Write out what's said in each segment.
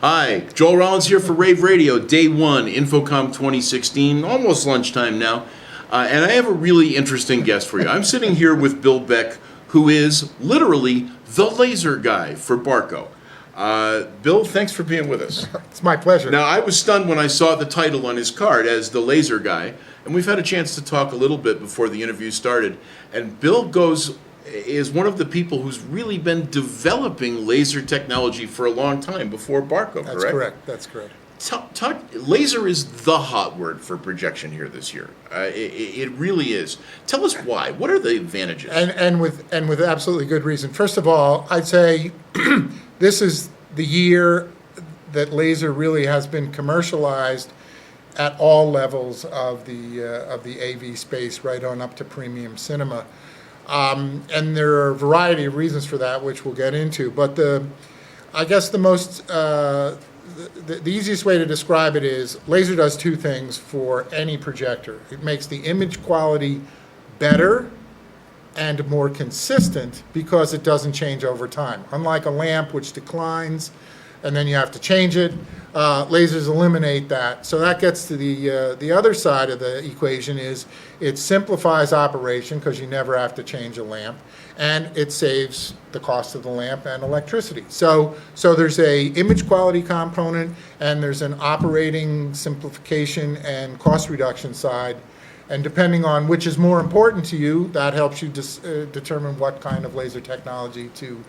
Hi, Joel Rollins here for Rave Radio, Day 1, InfoComm 2016, almost lunchtime now. And I have a really interesting guest for you. I'm sitting here with Bill Beck, who is literally the laser guy for Barco. Bill, thanks for being with us. It's my pleasure. Now, I was stunned when I saw the title on his card as the laser guy, and we've had a chance to talk a little bit before the interview started. And Bill is one of the people who's really been developing laser technology for a long time before Barco, correct? That's correct. Laser is the hot word for projection here this year. It really is. Tell us why. What are the advantages? And with absolutely good reason. First of all, I'd say this is the year that laser really has been commercialized at all levels of the AV space, right on up to premium cinema. And there are a variety of reasons for that, which we'll get into. But I guess the easiest way to describe it is laser does two things for any projector. It makes the image quality better and more consistent because it doesn't change over time. Unlike a lamp, which declines and then you have to change it, lasers eliminate that. So that gets to the other side of the equation is it simplifies operation because you never have to change a lamp, and it saves the cost of the lamp and electricity. So there's a image quality component, and there's an operating simplification and cost reduction side. And depending on which is more important to you, that helps you determine what kind of laser technology to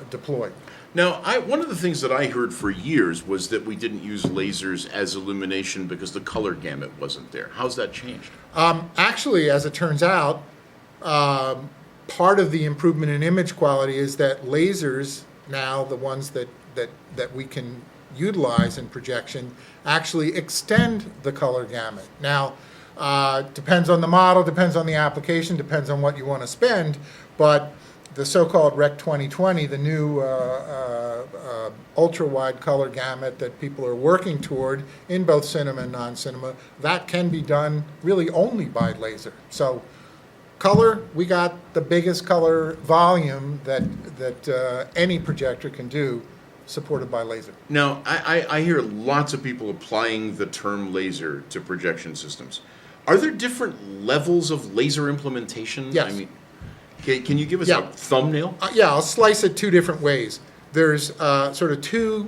deploy. Now, one of the things that I heard for years was that we didn't use lasers as illumination because the color gamut wasn't there. How's that changed? Actually, as it turns out, part of the improvement in image quality is that lasers, now the ones that we can utilize in projection, actually extend the color gamut. Now, depends on the model, depends on the application, depends on what you want to spend, but the so-called Rec 2020, the new ultra-wide color gamut that people are working toward in both cinema and non-cinema, that can be done really only by laser. So color, we got the biggest color volume that any projector can do, supported by laser. Now, I hear lots of people applying the term laser to projection systems. Are there different levels of laser implementation? Yes. I mean, can you give us a thumbnail? Yeah, I'll slice it two different ways. There's sort of two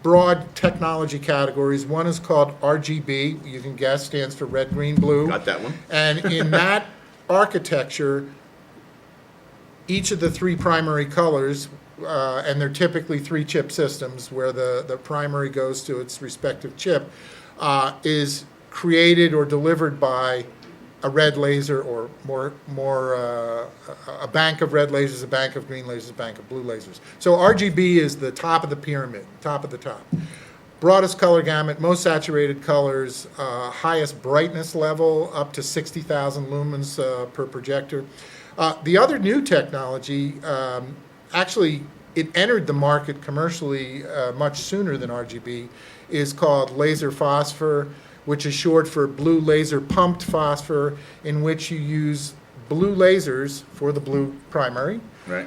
broad technology categories. One is called RGB, you can guess, stands for red, green, blue. Got that one. And in that architecture, each of the three primary colors, and they're typically three-chip systems where the primary goes to its respective chip, is created or delivered by a red laser, or a bank of red lasers, a bank of green lasers, a bank of blue lasers. So RGB is the top of the pyramid, top of the top. Broadest color gamut, most saturated colors, highest brightness level, up to 60,000 lumens per projector. The other new technology, actually it entered the market commercially much sooner than RGB, is called laser phosphor, which is short for blue laser pumped phosphor, in which you use blue lasers for the blue primary. Right.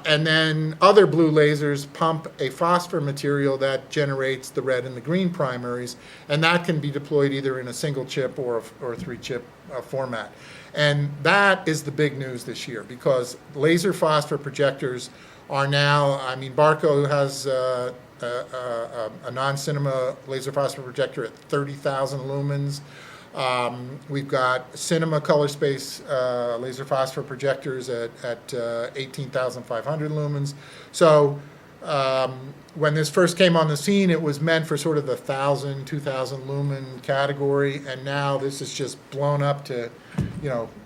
And then other blue lasers pump a phosphor material that generates the red and the green primaries, and that can be deployed either in a single chip or a three-chip format. And that is the big news this year, because laser phosphor projectors are now, I mean, Barco has a non-cinema laser phosphor projector at 30,000 lumens. We've got cinema color space laser phosphor projectors at 18,500 lumens. So when this first came on the scene, it was meant for sort of the 1,000, 2,000 lumen category, and now this is just blown up to,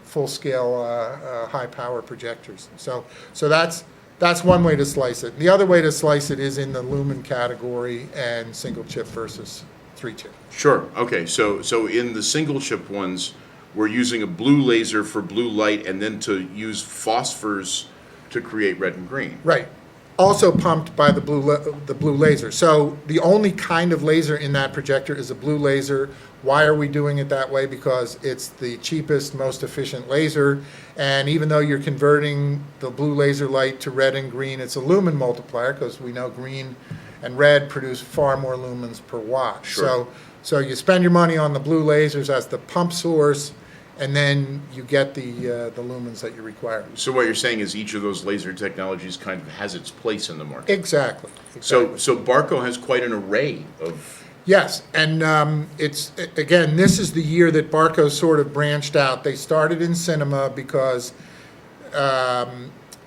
full-scale high-power projectors. So that's one way to slice it. The other way to slice it is in the lumen category and single chip versus three chip. Sure. Okay. So in the single chip ones, we're using a blue laser for blue light, and then to use phosphors to create red and green. Right. Also pumped by the blue laser. So the only kind of laser in that projector is a blue laser. Why are we doing it that way? Because it's the cheapest, most efficient laser. And even though you're converting the blue laser light to red and green, it's a lumen multiplier, because we know green and red produce far more lumens per watt. Sure. So you spend your money on the blue lasers as the pump source, and then you get the lumens that you require. So what you're saying is each of those laser technologies kind of has its place in the market. Exactly. So Barco has quite an array of. Yes, and it's, again, this is the year that Barco sort of branched out. They started in cinema because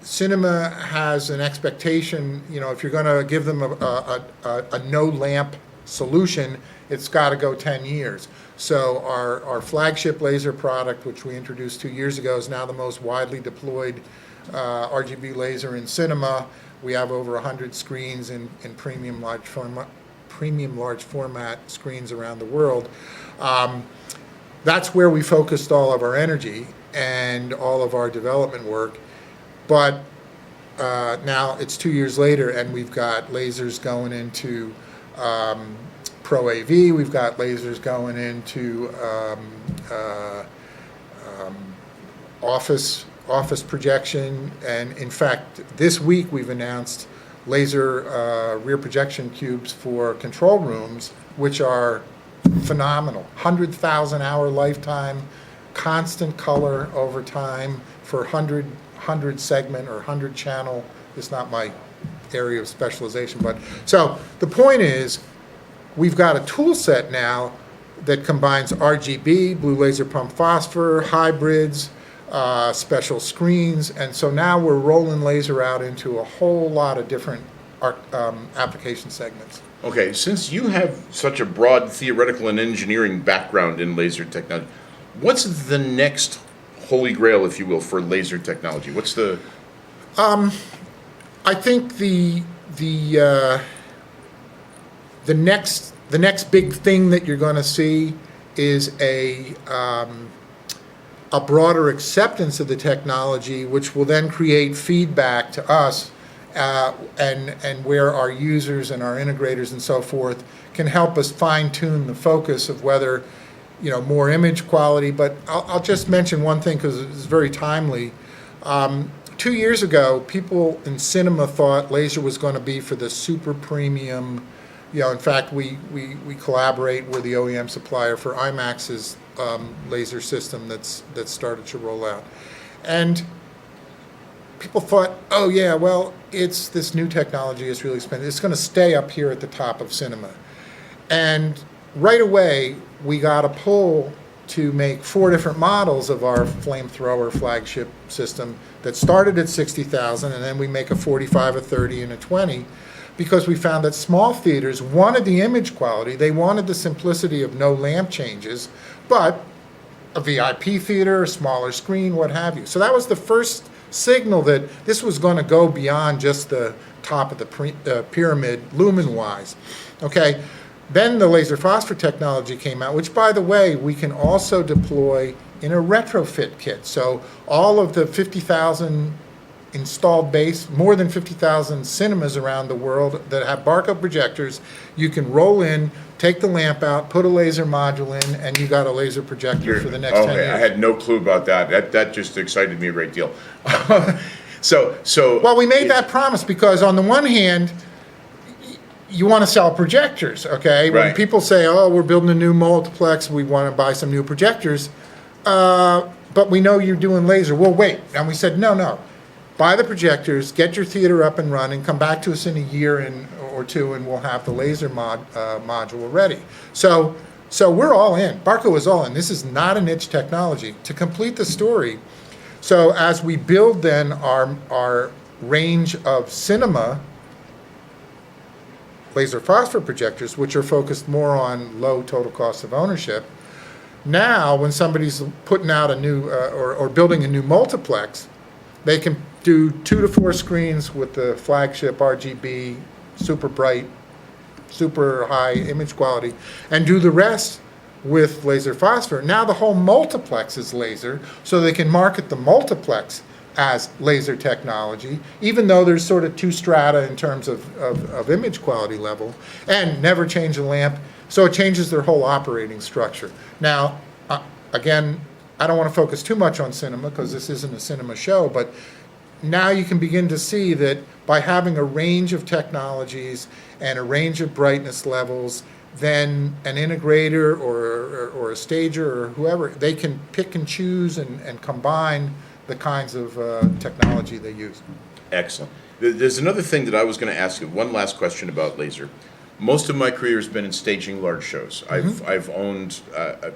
cinema has an expectation, if you're going to give them a no lamp solution, it's got to go 10 years. So our flagship laser product, which we introduced 2 years ago, is now the most widely deployed RGB laser in cinema. We have over 100 screens in premium large format screens around the world. That's where we focused all of our energy and all of our development work. But now it's 2 years later, and we've got lasers going into Pro AV. We've got lasers going into office projection, and in fact, this week we've announced laser rear projection cubes for control rooms, which are phenomenal. 100,000 hour lifetime, constant color over time for 100 segment or 100 channel. It's not my area of specialization, but so the point is, we've got a tool set now that combines RGB, blue laser pump phosphor, hybrids, special screens, and so now we're rolling laser out into a whole lot of different application segments. Okay, since you have such a broad theoretical and engineering background in laser technology, what's the next holy grail, if you will, for laser technology? What's the... I think the next big thing that you're going to see is a broader acceptance of the technology, which will then create feedback to us, and where our users and our integrators and so forth can help us fine-tune the focus of whether, more image quality. But I'll just mention one thing because it's very timely. 2 years ago, people in cinema thought laser was going to be for the super premium. In fact, we collaborate. We're the OEM supplier for IMAX's laser system that's started to roll out. And people thought, oh yeah, well, it's this new technology. It's really expensive. It's going to stay up here at the top of cinema. And right away, we got a pull to make 4 different models of our flamethrower flagship system that started at $60,000, and then we make a 45, a 30, and a 20, because we found that small theaters wanted the image quality, they wanted the simplicity of no lamp changes, but a VIP theater, a smaller screen, what have you. So that was the first signal that this was going to go beyond just the top of the pyramid lumen-wise. Okay. Then the laser phosphor technology came out, which, by the way, we can also deploy in a retrofit kit. So all of the 50,000 installed base, more than 50,000 cinemas around the world that have Barco projectors, you can roll in, take the lamp out, put a laser module in, and you got a laser projector for the next 10 years. I had no clue about that. That just excited me a great deal. Well, we made that promise because on the one hand, you want to sell projectors, okay? When Right. people say, oh, we're building a new multiplex, we want to buy some new projectors, but we know you're doing laser. Well, wait. And we said, no. Buy the projectors, get your theater up and running, come back to us in a year or two, and we'll have the laser module ready. So we're all in. Barco is all in. This is not a niche technology. To complete the story, so as we build then our range of cinema laser phosphor projectors, which are focused more on low total cost of ownership, now when somebody's putting out a new or building a new multiplex, they can do 2 to 4 screens with the flagship RGB, super bright, super high image quality, and do the rest with laser phosphor. Now the whole multiplex is laser, so they can market the multiplex as laser technology, even though there's sort of 2 strata in terms of image quality level, and never change the lamp. So it changes their whole operating structure. Now, again, I don't want to focus too much on cinema because this isn't a cinema show, but now you can begin to see that by having a range of technologies and a range of brightness levels, then an integrator or a stager or whoever, they can pick and choose and combine the kinds of technology they use. Excellent. There's another thing that I was going to ask you. One last question about laser. Most of my career has been in staging large shows. I've owned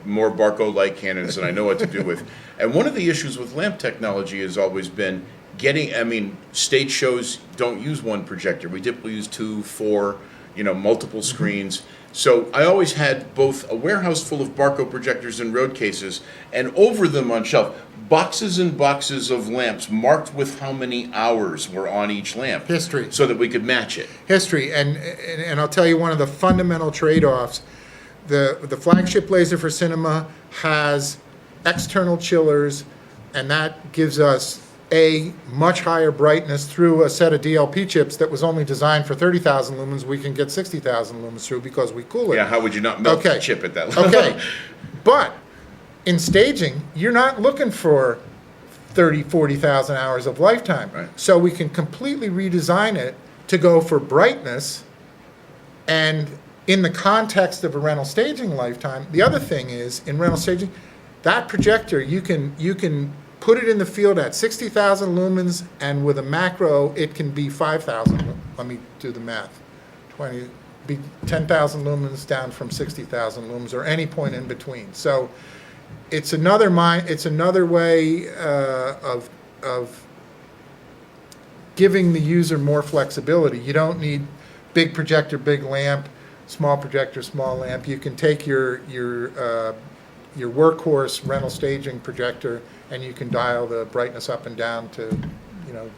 more Barco-like cannons than I know what to do with. And one of the issues with lamp technology has always been stage shows don't use one projector. We typically use 2, 4, multiple screens. So I always had both a warehouse full of Barco projectors in road cases, and over them on shelf, boxes and boxes of lamps marked with how many hours were on each lamp. History. So that we could match it. History, and I'll tell you one of the fundamental trade-offs. The flagship laser for cinema has external chillers, and that gives us a much higher brightness through a set of DLP chips that was only designed for 30,000 lumens. We can get 60,000 lumens through because we cool it. Yeah, how would you not melt the chip at that level? Okay, but in staging, you're not looking for 30, 40,000 hours of lifetime. Right. So we can completely redesign it to go for brightness, and in the context of a rental staging lifetime, the other thing is, in rental staging, that projector, you can put it in the field at 60,000 lumens, and with a macro, it can be 5,000. Let me do the math. Be 10,000 lumens down from 60,000 lumens, or any point in between. So it's another way of giving the user more flexibility. You don't need big projector, big lamp, small projector, small lamp. You can take your workhorse rental staging projector, and you can dial the brightness up and down to,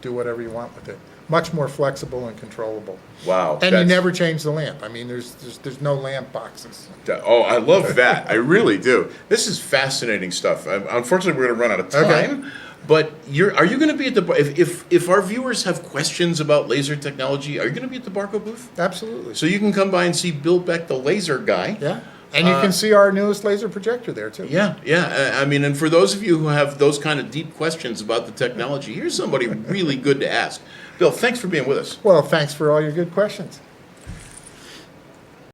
do whatever you want with it. Much more flexible and controllable. Wow. And you never change the lamp. I mean, there's no lamp boxes. Oh, I love that. I really do. This is fascinating stuff. Unfortunately, we're going to run out of time. Okay. But are you going to be at the if our viewers have questions about laser technology, are you going to be at the Barco booth? Absolutely. So you can come by and see Bill Beck, the laser guy. Yeah. And you can see our newest laser projector there, too. Yeah. And for those of you who have those kind of deep questions about the technology, here's somebody really good to ask. Bill, thanks for being with us. Well, thanks for all your good questions.